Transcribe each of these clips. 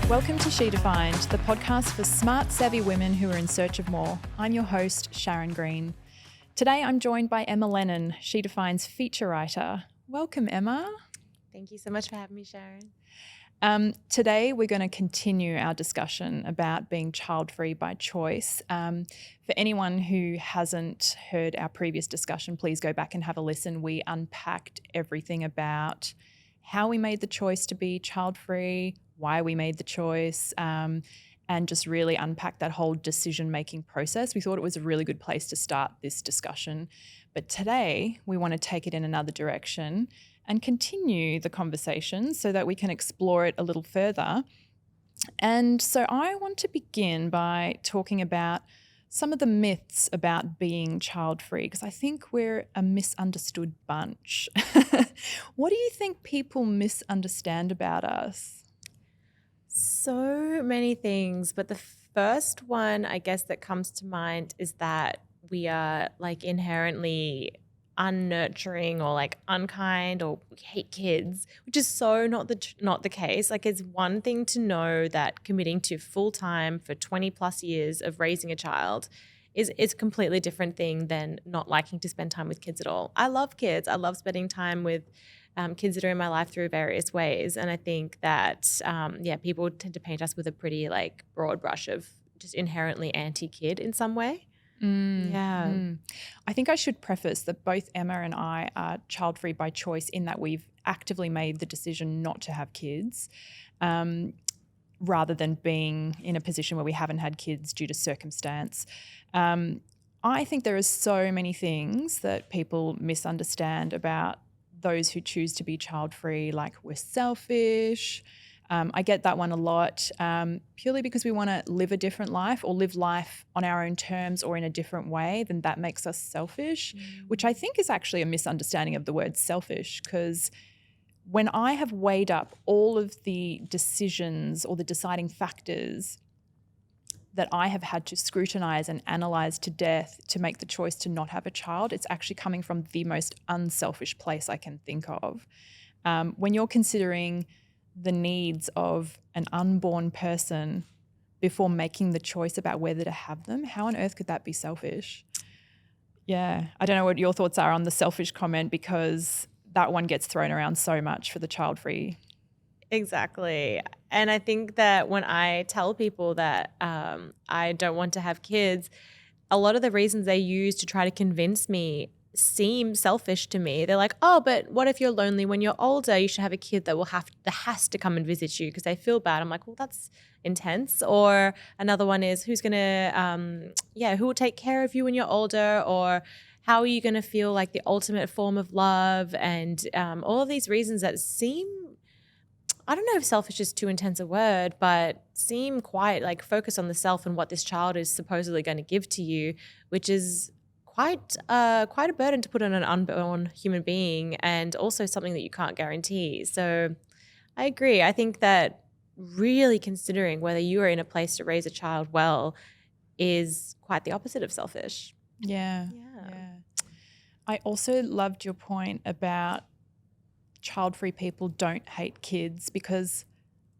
Welcome to She Defined, the podcast for smart, savvy women who are in search of more. I'm your host, Sharon Green. Today I'm joined by Emma Lennon, She Define's feature writer. Welcome, Emma. Thank you so much for having me, Sharon. Today we're going to continue our discussion about being child-free by choice. For anyone who hasn't heard our previous discussion, please go back and have a listen. We unpacked everything about how we made the choice to be child-free, why we made the choice, and just really unpack that whole decision-making process. We thought it was a really good place to start this discussion. But today we want to take it in another direction and continue the conversation so that we can explore it a little further. And so I want to begin by talking about some of the myths about being child-free, because I think we're a misunderstood bunch. What do you think people misunderstand about us? So many things, but the first one, I guess, that comes to mind is that we are like inherently unnurturing or like unkind or we hate kids, which is so not the case. Like, it's one thing to know that committing to full time for 20 plus years of raising a child is a completely different thing than not liking to spend time with kids at all. I love kids. I love spending time with kids that are in my life through various ways. And I think that, people tend to paint us with a pretty like broad brush of just inherently anti-kid in some way. I think I should preface that both Emma and I are child-free by choice in that we've actively made the decision not to have kids, rather than being in a position where we haven't had kids due to circumstance. I think there are so many things that people misunderstand about those who choose to be child-free, like we're selfish. I get that one a lot, purely because we want to live a different life or live life on our own terms or in a different way, then that makes us selfish, which I think is actually a misunderstanding of the word selfish, because when I have weighed up all of the decisions or the deciding factors that I have had to scrutinize and analyze to death to make the choice to not have a child, it's actually coming from the most unselfish place I can think of. When you're considering the needs of an unborn person before making the choice about whether to have them, how on earth could that be selfish? Yeah, I don't know what your thoughts are on the selfish comment, because that one gets thrown around so much for the child-free. Exactly. And I think that when I tell people that I don't want to have kids, a lot of the reasons they use to try to convince me seem selfish to me. They're like, oh, but what if you're lonely when you're older? You should have a kid that has to come and visit you because they feel bad. I'm like, well, that's intense. Or another one is, who will take care of you when you're older? Or how are you going to feel like the ultimate form of love? And all of these reasons that seem, I don't know if selfish is too intense a word, but seem quite like focus on the self and what this child is supposedly going to give to you, which is quite a burden to put on an unborn human being, and also something that you can't guarantee. So I agree. I think that really considering whether you are in a place to raise a child well is quite the opposite of selfish. Yeah. I also loved your point about child-free people don't hate kids, because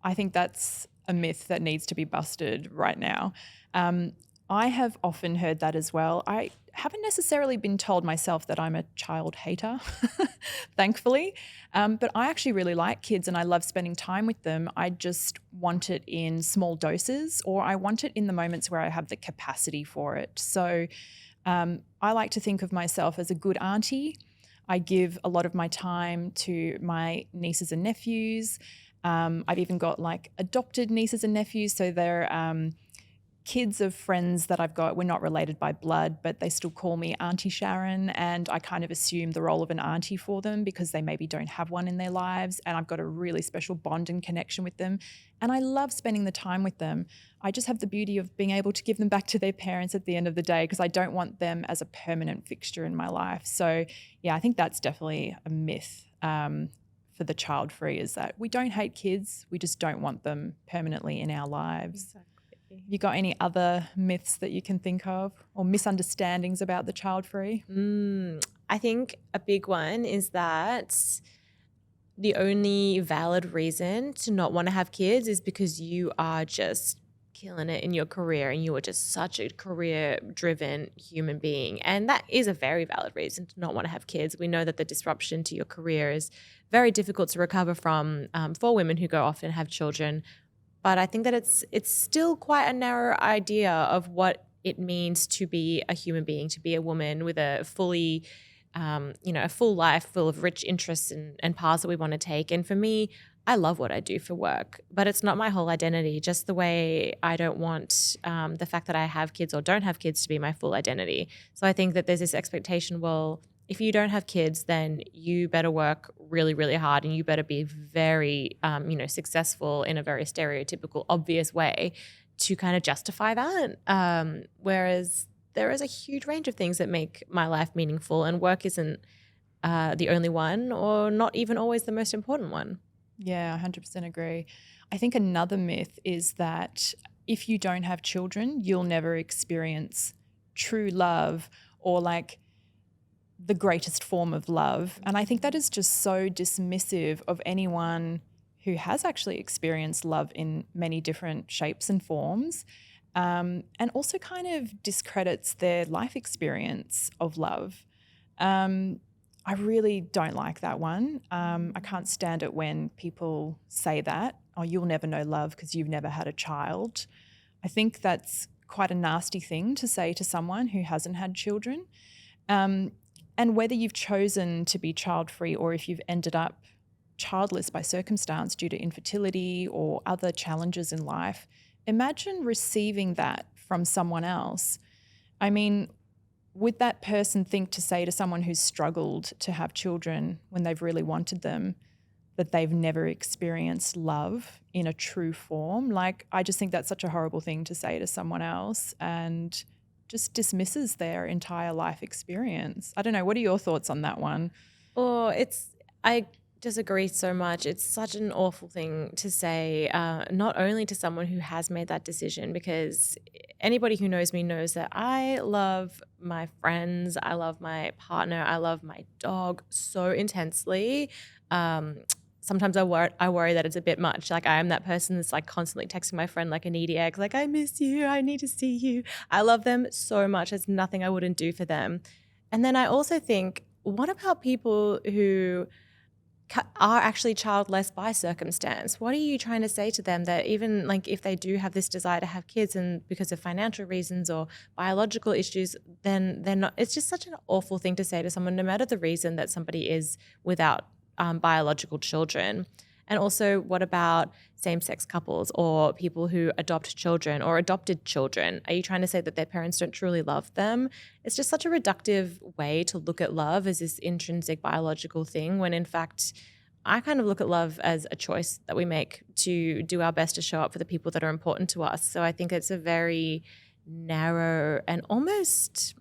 I think that's a myth that needs to be busted right now. I have often heard that as well. I haven't necessarily been told myself that I'm a child hater, thankfully, but I actually really like kids and I love spending time with them. I just want it in small doses, or I want it in the moments where I have the capacity for it. So I like to think of myself as a good auntie. I give a lot of my time to my nieces and nephews. I've even got like adopted nieces and nephews, so they're kids of friends that I've got. We're not related by blood, but they still call me Auntie Sharon, and I kind of assume the role of an auntie for them because they maybe don't have one in their lives, and I've got a really special bond and connection with them, and I love spending the time with them. I just have the beauty of being able to give them back to their parents at the end of the day, because I don't want them as a permanent fixture in my life. So yeah, I think that's definitely a myth for the child-free, is that we don't hate kids, we just don't want them permanently in our lives. Exactly. You got any other myths that you can think of, or misunderstandings about the child-free? I think a big one is that the only valid reason to not want to have kids is because you are just killing it in your career and you are just such a career driven human being. And that is a very valid reason to not want to have kids. We know that the disruption to your career is very difficult to recover from for women who go off and have children. But I think that it's still quite a narrow idea of what it means to be a human being, to be a woman with a fully a full life full of rich interests and paths that we want to take. And for me, I love what I do for work, but it's not my whole identity, just the way I don't want the fact that I have kids or don't have kids to be my full identity. So I think that there's this expectation, well, if you don't have kids, then you better work really, really hard and you better be very, successful in a very stereotypical, obvious way to kind of justify that. Whereas there is a huge range of things that make my life meaningful, and work isn't the only one, or not even always the most important one. Yeah, 100% agree. I think another myth is that if you don't have children, you'll never experience true love or like the greatest form of love. And I think that is just so dismissive of anyone who has actually experienced love in many different shapes and forms. And also kind of discredits their life experience of love. I really don't like that one. I can't stand it when people say that, oh, you'll never know love because you've never had a child. I think that's quite a nasty thing to say to someone who hasn't had children. And whether you've chosen to be child-free or if you've ended up childless by circumstance due to infertility or other challenges in life, imagine receiving that from someone else. I mean, would that person think to say to someone who's struggled to have children when they've really wanted them that they've never experienced love in a true form? Like, I just think that's such a horrible thing to say to someone else and just dismisses their entire life experience. I don't know. What are your thoughts on that one? Oh, I disagree so much. It's such an awful thing to say, not only to someone who has made that decision, because anybody who knows me knows that I love my friends, I love my partner, I love my dog so intensely. Sometimes I worry that it's a bit much. Like, I am that person that's like constantly texting my friend like a needy ex, like, I miss you, I need to see you. I love them so much. There's nothing I wouldn't do for them. And then I also think, what about people who are actually childless by circumstance? What are you trying to say to them, that even like if they do have this desire to have kids and because of financial reasons or biological issues, then they're not? It's just such an awful thing to say to someone, no matter the reason that somebody is without biological children. And also, what about same-sex couples or people who adopt children or adopted children? Are you trying to say that their parents don't truly love them? It's just such a reductive way to look at love as this intrinsic biological thing, when in fact, I kind of look at love as a choice that we make to do our best to show up for the people that are important to us. So I think it's a very narrow and almost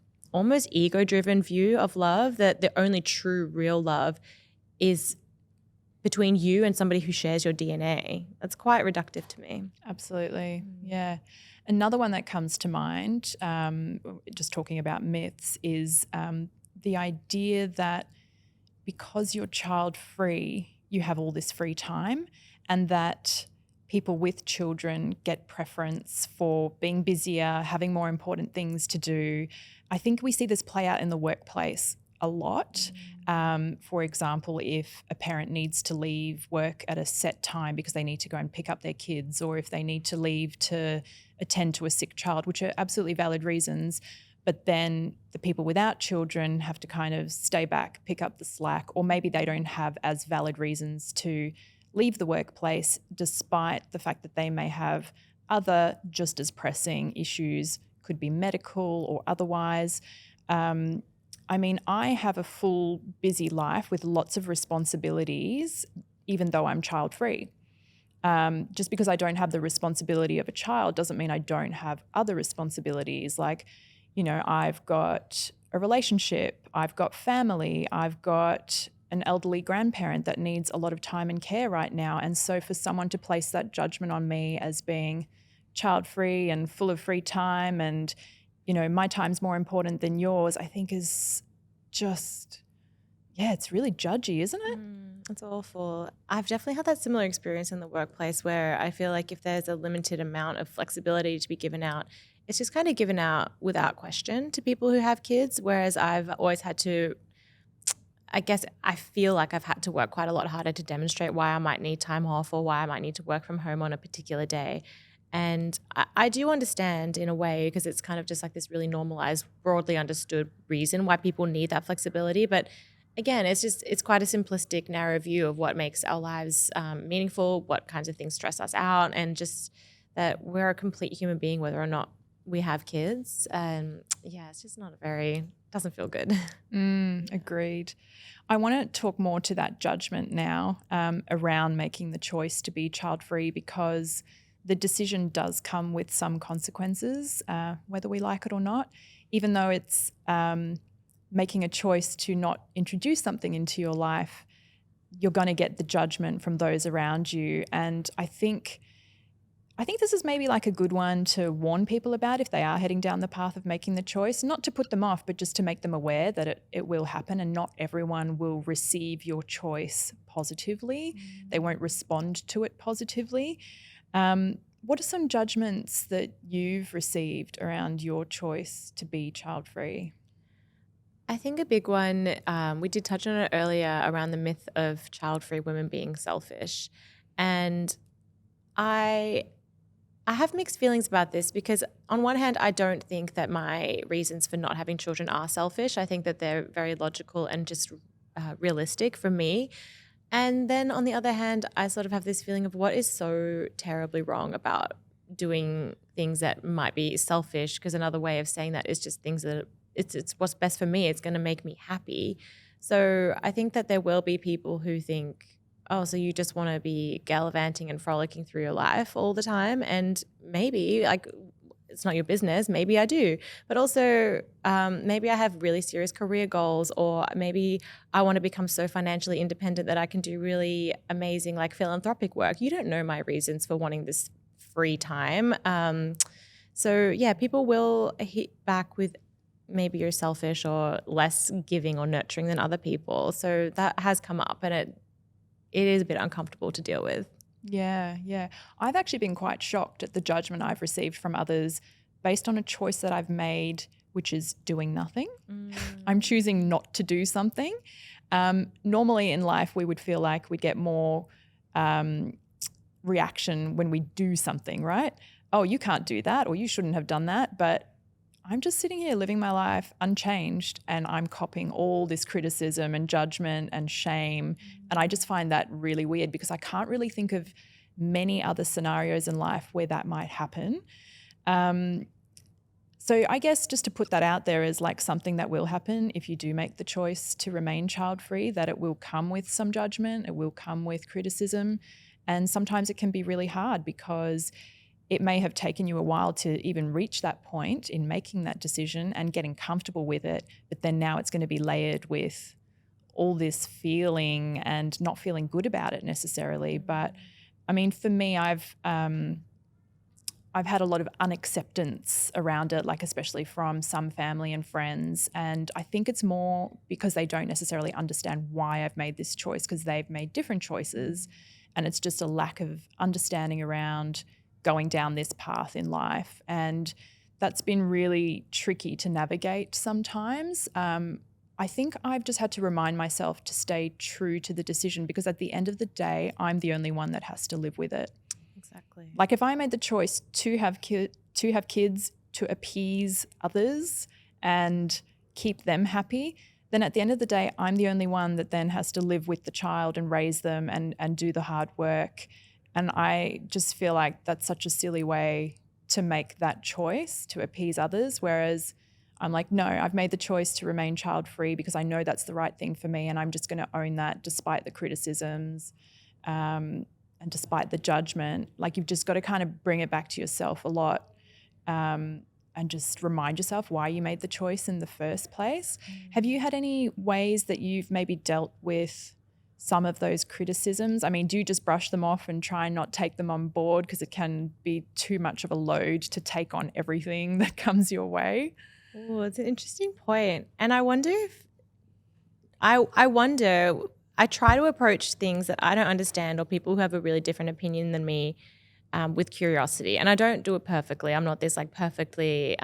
ego-driven view of love, that the only true real love is between you and somebody who shares your DNA. That's quite reductive to me. Absolutely. Yeah. Another one that comes to mind, just talking about myths, is the idea that because you're child-free, you have all this free time, and that people with children get preference for being busier, having more important things to do. I think we see this play out in the workplace a lot. For example, if a parent needs to leave work at a set time because they need to go and pick up their kids, or if they need to leave to attend to a sick child, which are absolutely valid reasons, but then the people without children have to kind of stay back, pick up the slack, or maybe they don't have as valid reasons to leave the workplace despite the fact that they may have other just as pressing issues, could be medical or otherwise. I mean, I have a full, busy life with lots of responsibilities, even though I'm child-free. Just because I don't have the responsibility of a child doesn't mean I don't have other responsibilities. Like, you know, I've got a relationship, I've got family, I've got an elderly grandparent that needs a lot of time and care right now. And so for someone to place that judgment on me as being child-free and full of free time and, you know, my time's more important than yours, I think is just yeah, it's really judgy, isn't it? It's awful. I've definitely had that similar experience in the workplace where I feel like if there's a limited amount of flexibility to be given out, it's just kind of given out without question to people who have kids. Whereas I've always had to, I guess I feel like I've had to work quite a lot harder to demonstrate why I might need time off or why I might need to work from home on a particular day. And I do understand in a way, because it's kind of just like this really normalized, broadly understood reason why people need that flexibility. But again, it's quite a simplistic, narrow view of what makes our lives meaningful, what kinds of things stress us out, and just that we're a complete human being whether or not we have kids. And yeah, it's just not doesn't feel good. Agreed. I want to talk more to that judgment now around making the choice to be child-free, because the decision does come with some consequences, whether we like it or not, even though it's making a choice to not introduce something into your life. You're going to get the judgment from those around you. And I think this is maybe like a good one to warn people about if they are heading down the path of making the choice, not to put them off, but just to make them aware that it will happen, and not everyone will receive your choice positively. They won't respond to it positively. What are some judgments that you've received around your choice to be child-free? I think a big one, we did touch on it earlier, around the myth of child-free women being selfish. And I have mixed feelings about this, because on one hand, I don't think that my reasons for not having children are selfish. I think that they're very logical and just realistic for me. And then on the other hand, I sort of have this feeling of what is so terribly wrong about doing things that might be selfish, because another way of saying that is just things that it's what's best for me. It's going to make me happy. So I think that there will be people who think, oh, so you just want to be gallivanting and frolicking through your life all the time. And maybe, like, it's not your business. Maybe I do. But also maybe I have really serious career goals, or maybe I want to become so financially independent that I can do really amazing, like, philanthropic work. You don't know my reasons for wanting this free time. So yeah, people will hit back with maybe you're selfish or less giving or nurturing than other people. So that has come up, and it is a bit uncomfortable to deal with. Yeah. I've actually been quite shocked at the judgment I've received from others based on a choice that I've made, which is doing nothing. I'm choosing not to do something. Normally in life, we would feel like we'd get more reaction when we do something, right? Oh, you can't do that, or you shouldn't have done that. But I'm just sitting here living my life unchanged, and I'm copping all this criticism and judgment and shame. And I just find that really weird, because I can't really think of many other scenarios in life where that might happen. So I guess just to put that out there as like something that will happen if you do make the choice to remain child-free, that it will come with some judgment, it will come with criticism. And sometimes it can be really hard, because it may have taken you a while to even reach that point in making that decision and getting comfortable with it. But then now it's going to be layered with all this feeling and not feeling good about it necessarily. But I mean, for me, I've had a lot of unacceptance around it, like especially from some family and friends. And I think it's more because they don't necessarily understand why I've made this choice, because they've made different choices. And it's just a lack of understanding around going down this path in life. And that's been really tricky to navigate sometimes. I think I've just had to remind myself to stay true to the decision, because at the end of the day, I'm the only one that has to live with it. Exactly. Like if I made the choice to have kids to appease others and keep them happy, then at the end of the day, I'm the only one that then has to live with the child and raise them and do the hard work. And I just feel like that's such a silly way to make that choice to appease others. Whereas I'm like, no, I've made the choice to remain child-free because I know that's the right thing for me, and I'm just going to own that despite the criticisms and despite the judgment. Like, you've just got to kind of bring it back to yourself a lot and just remind yourself why you made the choice in the first place. Have you had any ways that you've maybe dealt with some of those criticisms? I mean, do you just brush them off and try and not take them on board, because it can be too much of a load to take on everything that comes your way? Oh, it's an interesting point. And I wonder if I wonder, I try to approach things that I don't understand or people who have a really different opinion than me with curiosity. And I don't do it perfectly. I'm not this like perfectly,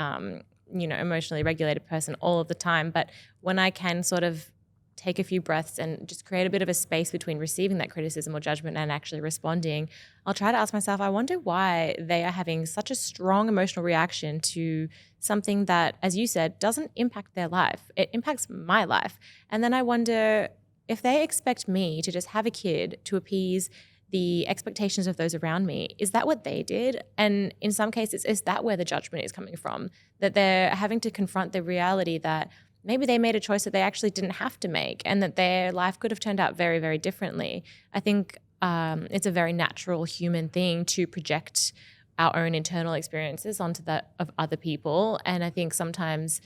emotionally regulated person all of the time. But when I can sort of take a few breaths and just create a bit of a space between receiving that criticism or judgment and actually responding, I'll try to ask myself, I wonder why they are having such a strong emotional reaction to something that, as you said, doesn't impact their life. It impacts my life. And then I wonder if they expect me to just have a kid to appease the expectations of those around me, is that what they did? And in some cases, is that where the judgment is coming from? That they're having to confront the reality that maybe they made a choice that they actually didn't have to make and that their life could have turned out very, very differently. I think it's a very natural human thing to project our own internal experiences onto that of other people. And I think sometimes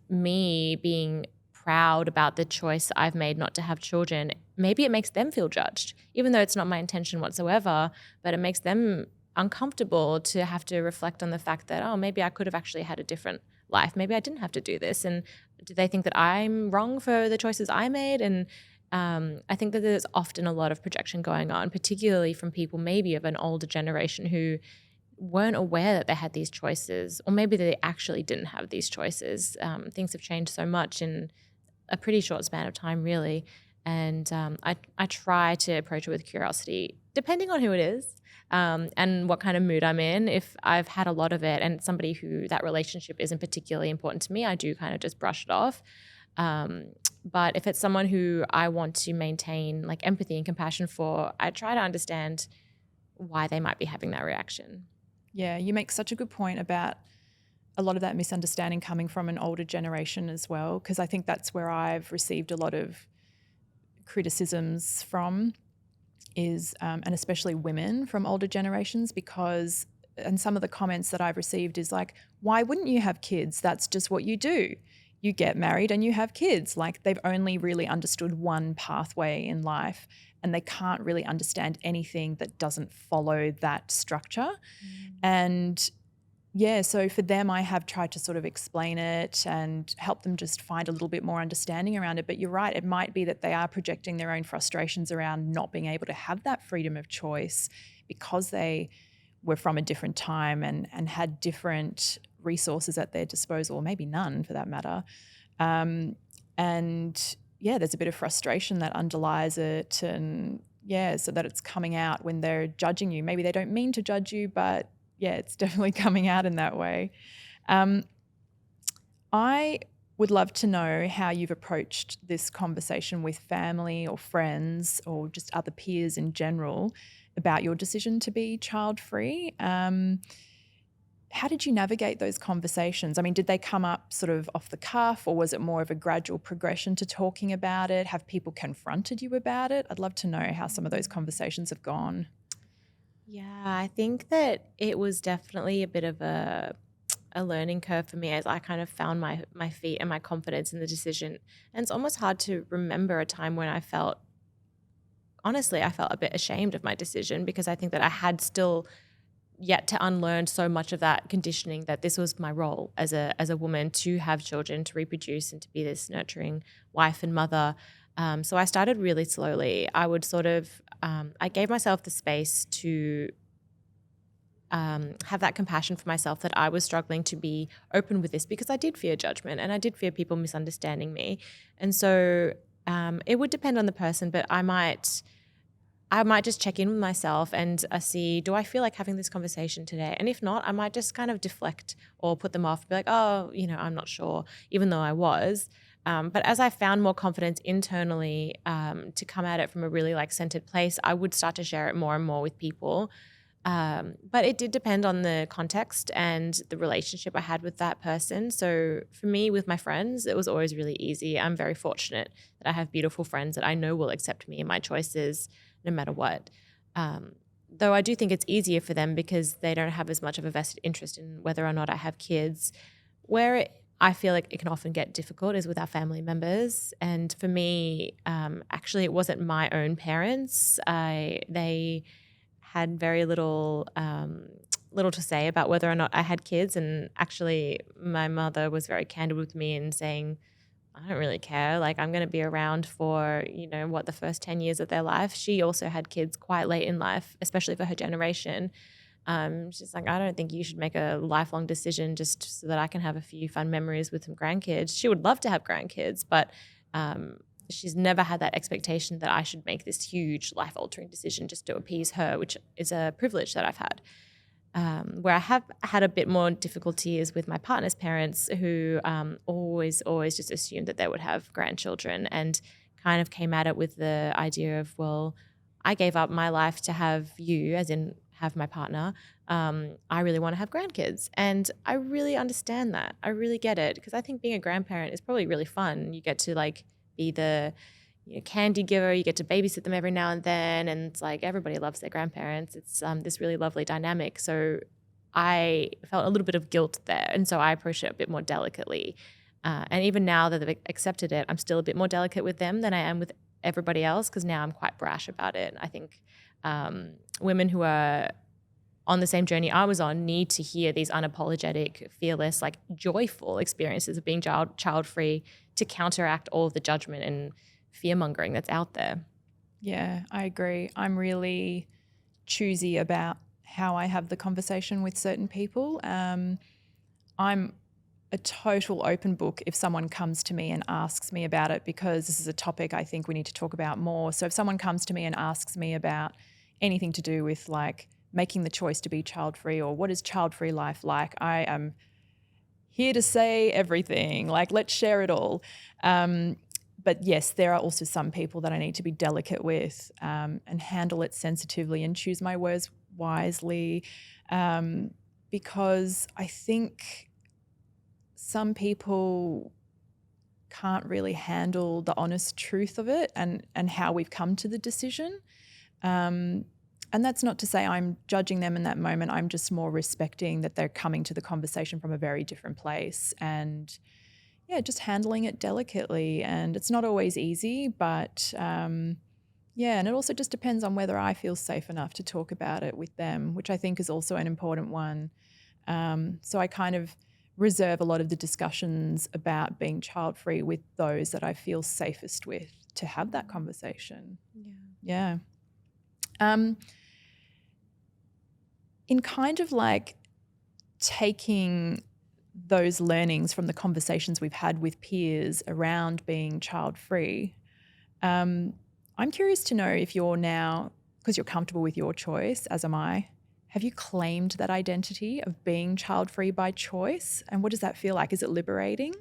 me being proud about the choice I've made not to have children, maybe it makes them feel judged, even though it's not my intention whatsoever, but it makes them uncomfortable to have to reflect on the fact that, oh, maybe I could have actually had a different life. Maybe I didn't have to do this. And do they think that I'm wrong for the choices I made? And I think that there's often a lot of projection going on, particularly from people maybe of an older generation who weren't aware that they had these choices, or maybe they actually didn't have these choices. Things have changed so much in a pretty short span of time, really. And I try to approach it with curiosity, depending on who it is and what kind of mood I'm in. If I've had a lot of it and somebody who that relationship isn't particularly important to me, I do kind of just brush it off. But if it's someone who I want to maintain like empathy and compassion for, I try to understand why they might be having that reaction. Yeah, you make such a good point about a lot of that misunderstanding coming from an older generation as well, because I think that's where I've received a lot of criticisms from is, and especially women from older generations, because, and some of the comments that I've received is like, why wouldn't you have kids? That's just what you do. You get married and you have kids. Like they've only really understood one pathway in life and they can't really understand anything that doesn't follow that structure. And yeah, so for them, I have tried to sort of explain it and help them just find a little bit more understanding around it. But you're right, it might be that they are projecting their own frustrations around not being able to have that freedom of choice because they were from a different time and had different resources at their disposal, or maybe none for that matter. And yeah, there's a bit of frustration that underlies it. And yeah, so that it's coming out when they're judging you. Maybe they don't mean to judge you, but yeah, it's definitely coming out in that way. I would love to know how you've approached this conversation with family or friends or just other peers in general about your decision to be child-free. How did you navigate those conversations? I mean, did they come up sort of off the cuff, or was it more of a gradual progression to talking about it? Have people confronted you about it? I'd love to know how some of those conversations have gone. Yeah, I think that it was definitely a bit of a learning curve for me as I kind of found my feet and my confidence in the decision. And it's almost hard to remember a time when I felt a bit ashamed of my decision, because I think that I had still yet to unlearn so much of that conditioning that this was my role as a woman, to have children, to reproduce, and to be this nurturing wife and mother. So I started really slowly. I would sort of, I gave myself the space to have that compassion for myself that I was struggling to be open with this, because I did fear judgment and I did fear people misunderstanding me. And so it would depend on the person, but I might just check in with myself and see, do I feel like having this conversation today? And if not, I might just kind of deflect or put them off and be like, oh, I'm not sure, even though I was. But as I found more confidence internally to come at it from a really like centered place, I would start to share it more and more with people. But it did depend on the context and the relationship I had with that person. So for me, with my friends, it was always really easy. I'm very fortunate that I have beautiful friends that I know will accept me and my choices no matter what. Though I do think it's easier for them because they don't have as much of a vested interest in whether or not I have kids. I feel like it can often get difficult is with our family members. And for me, actually, it wasn't my own parents. They had very little to say about whether or not I had kids. And actually, my mother was very candid with me in saying, I don't really care. Like, I'm going to be around for, the first 10 years of their life. She also had kids quite late in life, especially for her generation. She's like, I don't think you should make a lifelong decision just so that I can have a few fun memories with some grandkids. She would love to have grandkids, but she's never had that expectation that I should make this huge life-altering decision just to appease her, which is a privilege that I've had. Where I have had a bit more difficulty is with my partner's parents, who always just assumed that they would have grandchildren, and kind of came at it with the idea of, well, I gave up my life to have you, as in have my partner. I really want to have grandkids. And I really understand that. I really get it, because I think being a grandparent is probably really fun. You get to like be the candy giver, you get to babysit them every now and then, and it's like everybody loves their grandparents. It's this really lovely dynamic. So I felt a little bit of guilt there, and so I approached it a bit more delicately. And even now that they've accepted it, I'm still a bit more delicate with them than I am with everybody else, because now I'm quite brash about it. I think women who are on the same journey I was on need to hear these unapologetic, fearless, like joyful experiences of being child-free to counteract all of the judgment and fear-mongering that's out there. Yeah, I agree. I'm really choosy about how I have the conversation with certain people. I'm a total open book if someone comes to me and asks me about it, because this is a topic I think we need to talk about more. So if someone comes to me and asks me about anything to do with like making the choice to be child-free or what is child-free life like, I am here to say everything. Like, let's share it all. But yes, there are also some people that I need to be delicate with and handle it sensitively and choose my words wisely, because I think some people can't really handle the honest truth of it and how we've come to the decision. And that's not to say I'm judging them in that moment. I'm just more respecting that they're coming to the conversation from a very different place, and yeah, just handling it delicately. And it's not always easy, but and it also just depends on whether I feel safe enough to talk about it with them, which I think is also an important one. So I kind of reserve a lot of the discussions about being child-free with those that I feel safest with to have that conversation. Yeah. In kind of like taking those learnings from the conversations we've had with peers around being child-free, I'm curious to know if you're now, because you're comfortable with your choice, as am I, have you claimed that identity of being child-free by choice? And what does that feel like? Is it liberating?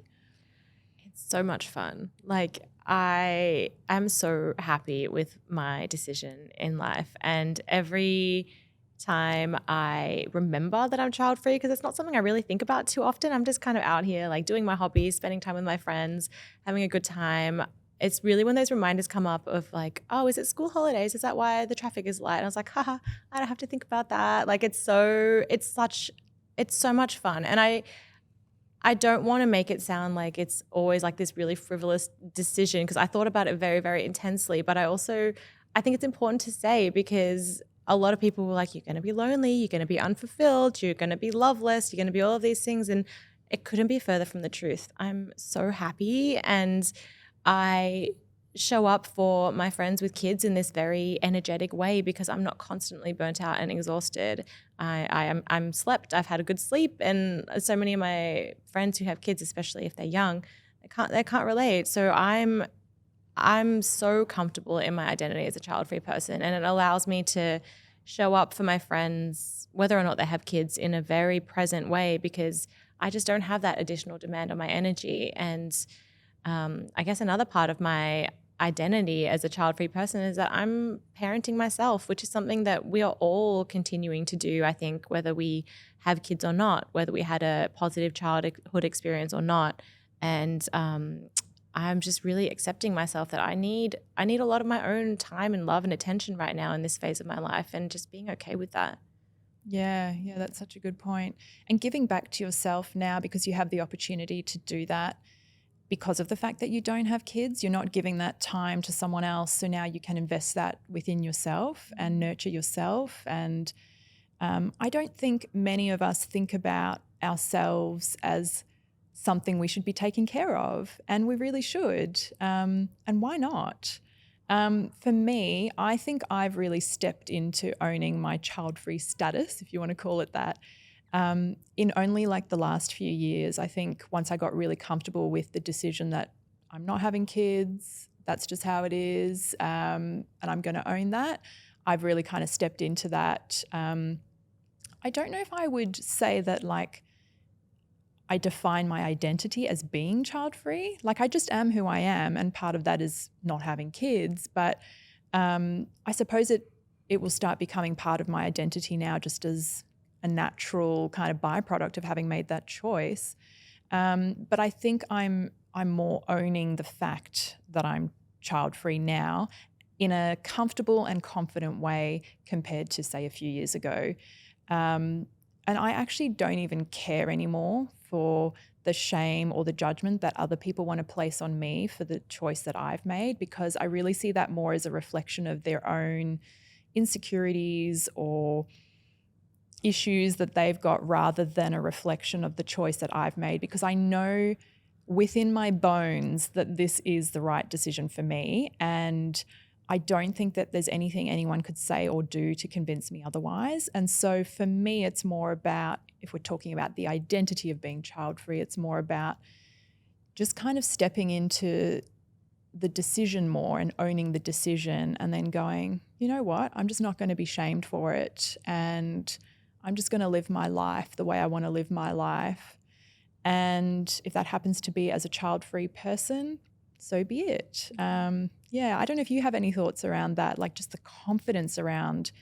It's so much fun. Like, I am so happy with my decision in life, and every time I remember that I'm child-free, because it's not something I really think about too often. I'm just kind of out here like doing my hobbies, spending time with my friends, having a good time. It's really when those reminders come up of like, oh, is it school holidays? Is that why the traffic is light? And I was like, haha, I don't have to think about that. Like, it's so much fun. And I don't want to make it sound like it's always like this really frivolous decision, because I thought about it very, very intensely. But I think it's important to say, because a lot of people were like, you're going to be lonely, you're going to be unfulfilled, you're going to be loveless, you're going to be all of these things. And it couldn't be further from the truth. I'm so happy, and I show up for my friends with kids in this very energetic way, because I'm not constantly burnt out and exhausted. I'm slept. I've had a good sleep, and so many of my friends who have kids, especially if they're young, they can't relate. So I'm so comfortable in my identity as a child-free person, and it allows me to show up for my friends, whether or not they have kids, in a very present way, because I just don't have that additional demand on my energy. And I guess another part of my identity as a child-free person is that I'm parenting myself, which is something that we are all continuing to do, I think, whether we have kids or not, whether we had a positive childhood experience or not. And I'm just really accepting myself that I need a lot of my own time and love and attention right now in this phase of my life, and just being okay with that. Yeah, that's such a good point. And giving back to yourself now, because you have the opportunity to do that because of the fact that you don't have kids, you're not giving that time to someone else. So now you can invest that within yourself and nurture yourself. And I don't think many of us think about ourselves as something we should be taking care of, and we really should. And why not? For me, I think I've really stepped into owning my child-free status, if you want to call it that, in only like the last few years. I think once I got really comfortable with the decision that I'm not having kids, that's just how it is, and I'm going to own that, I've really kind of stepped into that. I don't know if I would say that like I define my identity as being child-free. Like I just am who I am, and part of that is not having kids. But I suppose it will start becoming part of my identity now, just as a natural kind of byproduct of having made that choice. But I think I'm more owning the fact that I'm child-free now in a comfortable and confident way compared to, say, a few years ago. And I actually don't even care anymore for the shame or the judgment that other people want to place on me for the choice that I've made, because I really see that more as a reflection of their own insecurities or issues that they've got, rather than a reflection of the choice that I've made, because I know within my bones that this is the right decision for me, and I don't think that there's anything anyone could say or do to convince me otherwise. And so for me, it's more about, if we're talking about the identity of being child-free, it's more about just kind of stepping into the decision more and owning the decision, and then going, you know what, I'm just not going to be shamed for it, and I'm just going to live my life the way I want to live my life. And if that happens to be as a child-free person, so be it. I don't know if you have any thoughts around that, like just the confidence around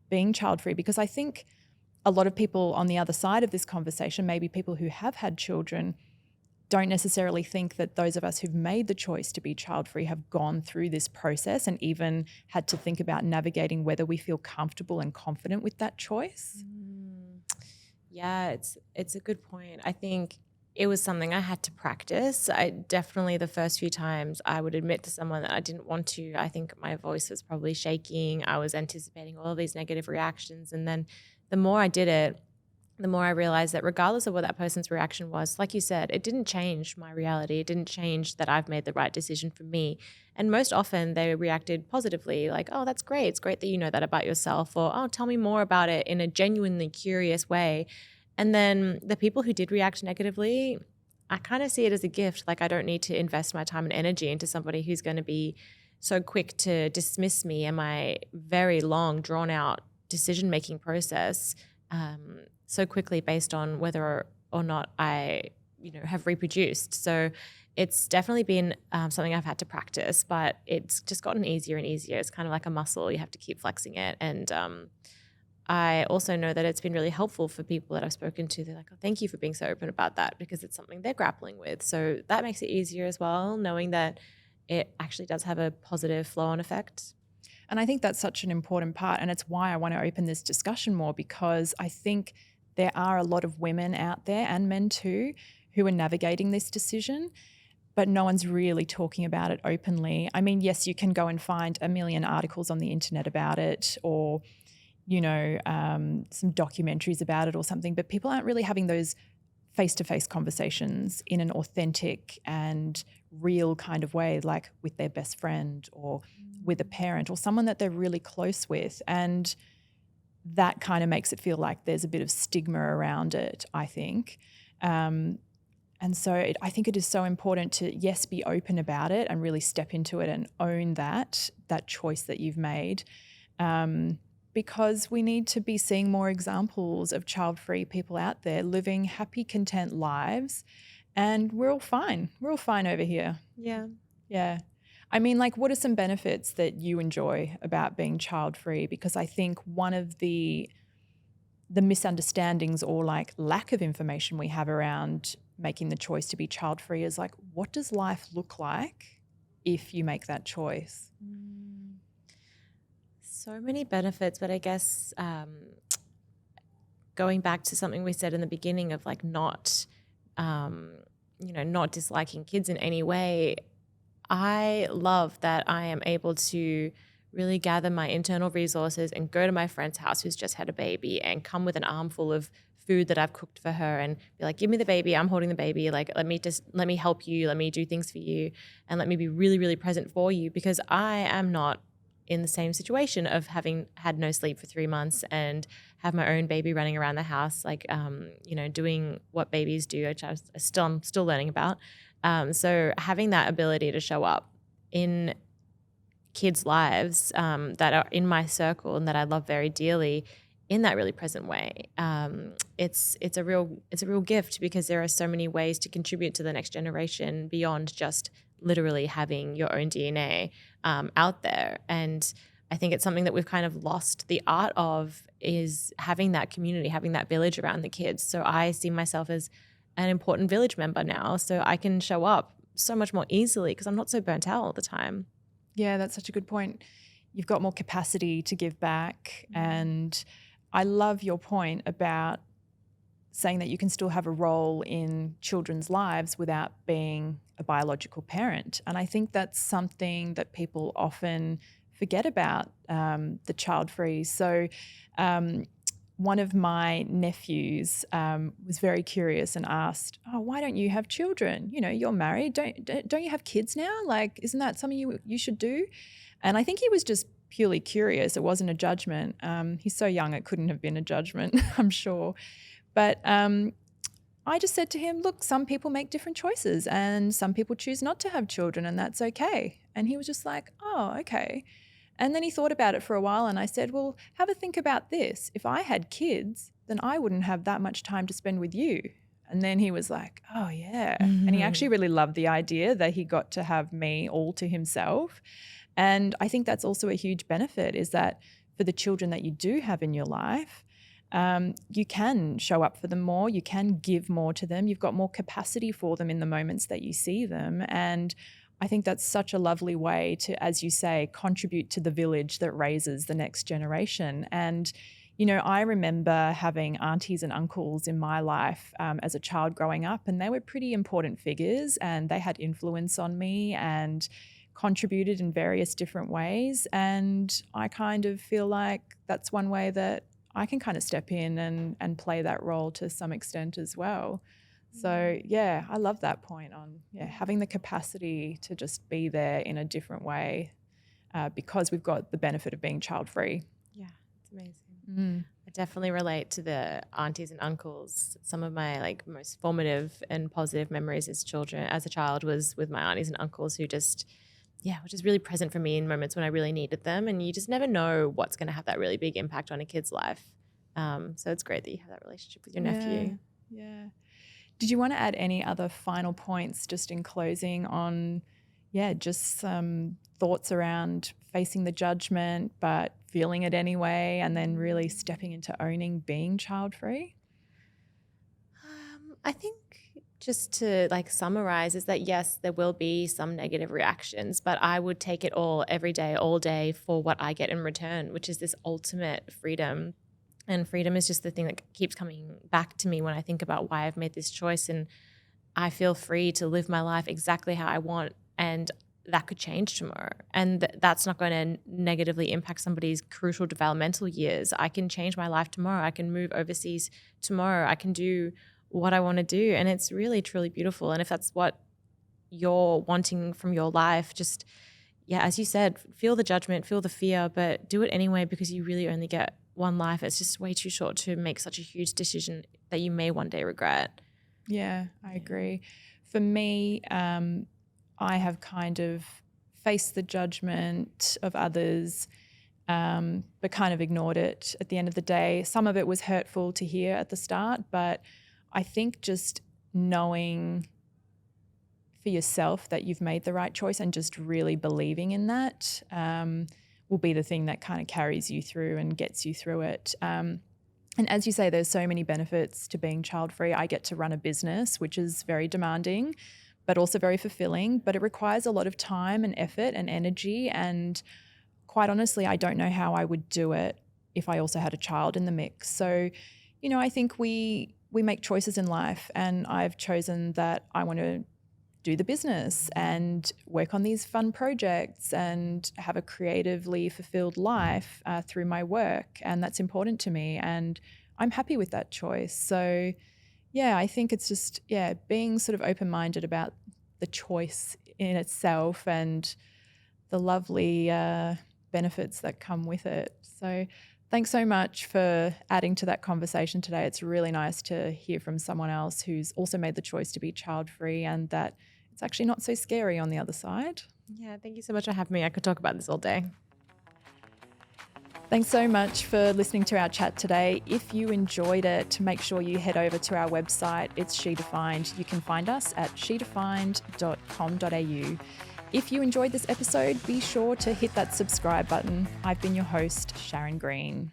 being child-free, because I think a lot of people on the other side of this conversation, maybe people who have had children, don't necessarily think that those of us who've made the choice to be child-free have gone through this process and even had to think about navigating whether we feel comfortable and confident with that choice. Yeah, it's a good point. I think it was something I had to practice. I definitely, the first few times I would admit to someone that I didn't want to, I think my voice was probably shaking. I was anticipating all of these negative reactions. And then the more I did it, the more I realized that regardless of what that person's reaction was, like you said, it didn't change my reality. It didn't change that I've made the right decision for me. And most often they reacted positively, like, oh, that's great. It's great that you know that about yourself. Or, oh, tell me more about it, in a genuinely curious way. And then the people who did react negatively, I kind of see it as a gift. Like, I don't need to invest my time and energy into somebody who's going to be so quick to dismiss me and my very long, drawn-out decision-making process so quickly based on whether or not I, have reproduced. So it's definitely been something I've had to practice, but it's just gotten easier and easier. It's kind of like a muscle. You have to keep flexing it. And I also know that it's been really helpful for people that I've spoken to. They're like, oh, thank you for being so open about that, because it's something they're grappling with. So that makes it easier as well, knowing that it actually does have a positive flow-on effect. And I think that's such an important part. And it's why I want to open this discussion more, because I think there are a lot of women out there, and men too, who are navigating this decision, but no one's really talking about it openly. I mean, yes, you can go and find a million articles on the internet about it, or some documentaries about it or something, but people aren't really having those face-to-face conversations in an authentic and real kind of way, like with their best friend or with a parent or someone that they're really close with. And that kind of makes it feel like there's a bit of stigma around it, I think. And so I think it is so important to, yes, be open about it and really step into it and own that choice that you've made. Because we need to be seeing more examples of child-free people out there living happy, content lives, and we're all fine. We're all fine over here. Yeah. Yeah. I mean, like, what are some benefits that you enjoy about being child-free? Because I think one of the misunderstandings or like lack of information we have around making the choice to be child-free is like, what does life look like if you make that choice? So many benefits, but I guess going back to something we said in the beginning of like not disliking kids in any way, I love that I am able to really gather my internal resources and go to my friend's house who's just had a baby and come with an armful of food that I've cooked for her and be like, give me the baby, I'm holding the baby. Like, let me help you. Let me do things for you. And let me be really, really present for you, because I am not in the same situation of having had no sleep for 3 months and have my own baby running around the house, like, doing what babies do, which I'm still learning about. So having that ability to show up in kids' lives that are in my circle and that I love very dearly in that really present way, it's a real gift, because there are so many ways to contribute to the next generation beyond just literally having your own DNA out there. And I think it's something that we've kind of lost the art of, is having that community, having that village around the kids. So I see myself as an important village member now, so I can show up so much more easily because I'm not so burnt out all the time. Yeah, that's such a good point. You've got more capacity to give back. And I love your point about saying that you can still have a role in children's lives without being a biological parent. And I think that's something that people often forget about, the child-free. So one of my nephews was very curious and asked, "Oh, why don't you have children? You're married. Don't you have kids now? Like, isn't that something you should do?" And I think he was just purely curious. It wasn't a judgment. He's so young, it couldn't have been a judgment, I'm sure. But I just said to him, "Look, some people make different choices and some people choose not to have children, and that's okay." And he was just like, "Oh, okay." And then he thought about it for a while, and I said, "Well, have a think about this. If I had kids, then I wouldn't have that much time to spend with you." And then he was like, "Oh, yeah." Mm-hmm. And he actually really loved the idea that he got to have me all to himself. And I think that's also a huge benefit, is that for the children that you do have in your life, you can show up for them more, you can give more to them, you've got more capacity for them in the moments that you see them. And I think that's such a lovely way to, as you say, contribute to the village that raises the next generation. And, I remember having aunties and uncles in my life as a child growing up, and they were pretty important figures and they had influence on me and contributed in various different ways. And I kind of feel like that's one way that I can kind of step in and play that role to some extent as well. So yeah, I love that point on having the capacity to just be there in a different way because we've got the benefit of being child-free. Yeah, it's amazing. I definitely relate to the aunties and uncles. Some of my most formative and positive memories as a child was with my aunties and uncles who just were just really present for me in moments when I really needed them. And you just never know what's going to have that really big impact on a kid's life. So it's great that you have that relationship with your nephew. Yeah. Did you want to add any other final points just in closing on, just some thoughts around facing the judgment but feeling it anyway, and then really stepping into owning being child-free? I think just to summarize is that yes, there will be some negative reactions, but I would take it all every day, all day for what I get in return, which is this ultimate freedom. And freedom is just the thing that keeps coming back to me when I think about why I've made this choice. And I feel free to live my life exactly how I want. And that could change tomorrow. And that's not going to negatively impact somebody's crucial developmental years. I can change my life tomorrow. I can move overseas tomorrow. I can do what I want to do. And it's really, truly beautiful. And if that's what you're wanting from your life, just, as you said, feel the judgment, feel the fear, but do it anyway, because you really only get one life. It's just way too short to make such a huge decision that you may one day regret. Yeah, I agree. For me, I have kind of faced the judgment of others, but kind of ignored it at the end of the day. Some of it was hurtful to hear at the start, but I think just knowing for yourself that you've made the right choice and just really believing in that will be the thing that kind of carries you through and gets you through it. And as you say, there's so many benefits to being child-free. I get to run a business, which is very demanding, but also very fulfilling, but it requires a lot of time and effort and energy. And quite honestly, I don't know how I would do it if I also had a child in the mix. So, I think we make choices in life, and I've chosen that I want to do the business and work on these fun projects and have a creatively fulfilled life through my work. And that's important to me. And I'm happy with that choice. So yeah, I think it's just, being sort of open-minded about the choice in itself and the lovely benefits that come with it. So thanks so much for adding to that conversation today. It's really nice to hear from someone else who's also made the choice to be child-free and that it's actually not so scary on the other side. Yeah, thank you so much for having me. I could talk about this all day. Thanks so much for listening to our chat today. If you enjoyed it, make sure you head over to our website. It's She Defined. You can find us at shedefined.com.au. If you enjoyed this episode, be sure to hit that subscribe button. I've been your host, Sharon Green.